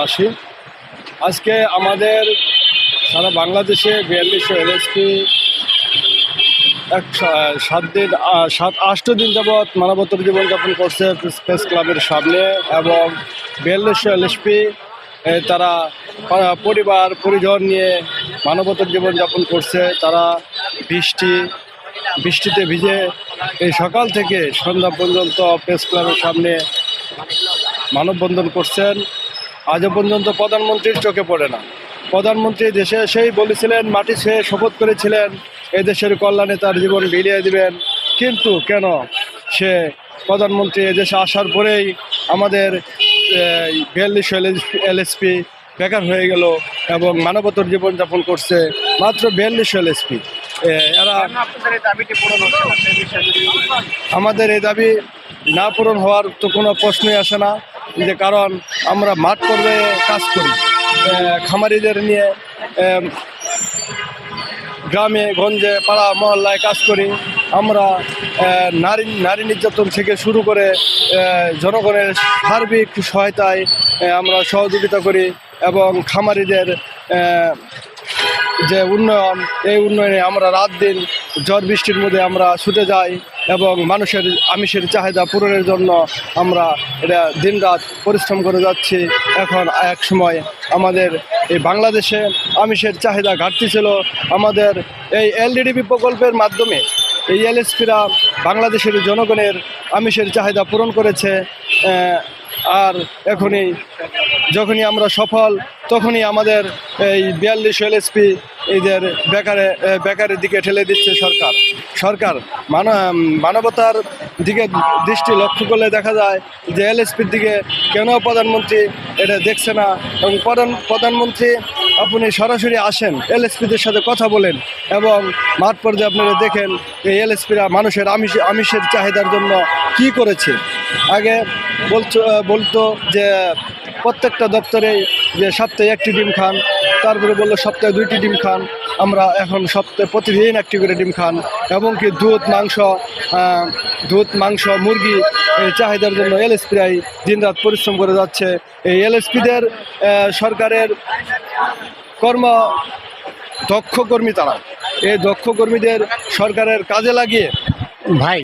আসি আজকে আমাদের সারা বাংলাদেশে 4200 এলএসপি 8 দিন যাবৎ মানবতার জীবনযাপন করছে প্রেস ক্লাবের সামনে এবং 4200 এলএসপি তারা পরিবার পরিজন নিয়ে মানবতার জীবনযাপন করছে। তারা বৃষ্টিতে ভিজে এই সকাল থেকে সন্ধ্যা পর্যন্ত প্রেস ক্লাবের সামনে মানববন্ধন করছেন। আজও পর্যন্ত প্রধানমন্ত্রীর চোখে পড়ে না। প্রধানমন্ত্রী দেশে এসেই বলেছিলেন, মাটি ছেয়ে শপথ করেছিলেন এদেশের কল্যাণে তার জীবন বিলিয়ে দিবেন, কিন্তু কেন সে প্রধানমন্ত্রী এদেশে আসার পরেই আমাদের 4200 এলএসপি বেকার হয়ে গেল এবং মানবতার জীবনযাপন করছে মাত্র 4200 এলএসপি। আমাদের এই দাবি না পূরণ হওয়ার তো কোনো প্রশ্নই আসে না, যে কারণ আমরা মাঠ পর্যায়ে কাজ করি, খামারিদের নিয়ে গ্রামে গঞ্জে পাড়া মহল্লায় কাজ করি। আমরা নারী নির্যাতন থেকে শুরু করে জনগণের সার্বিক সহায়তায় আমরা সহযোগিতা করি এবং খামারিদের যে উন্নয়ন, এই উন্নয়নে আমরা রাত দিন ঝড় বৃষ্টির মধ্যে আমরা ছুটে যাই এবং মানুষের আমিষের চাহিদা পূরণের জন্য আমরা এটা দিনরাত পরিশ্রম করে যাচ্ছি। এখন এক সময় আমাদের এই বাংলাদেশে আমিষের চাহিদা ঘাটতি ছিল। আমাদের এই এলডিডিপি প্রকল্পের মাধ্যমে এই এলএসপিরা বাংলাদেশের জনগণের আমিষের চাহিদা পূরণ করেছে। আর যখনই আমরা সফল, তখনই আমাদের এই 4200 এলএসপি এদের বেকারের দিকে ঠেলে দিচ্ছে সরকার। মানবতার দিকে দৃষ্টি লক্ষ্য করলে দেখা যায় যে এলএসপির দিকে কেন প্রধানমন্ত্রী এটা দেখছে না। এবং প্রধানমন্ত্রী আপনি সরাসরি আসেন, এলএসপিদের সাথে কথা বলেন এবং মাঠ পর্যায়ে আপনারা দেখেন এই এলএসপিরা মানুষের আমিষের চাহিদার জন্য কি করেছে। আগে বলতো যে প্রত্যেকটা দপ্তরে যে সপ্তাহে 1টি ডিম খান, তারপরে বললো সপ্তাহে 2টি ডিম খান। আমরা এখন সপ্তাহে প্রতিদিন 1টি করে ডিম খান এবং কি দুধ মাংস মুরগি চাহিদার জন্য এলএসপিরাই দিনরাত পরিশ্রম করে যাচ্ছে। এই এলএসপিদের সরকারের দক্ষ কর্মী তারা, এই দক্ষ কর্মীদের সরকারের কাজে লাগিয়ে ভাই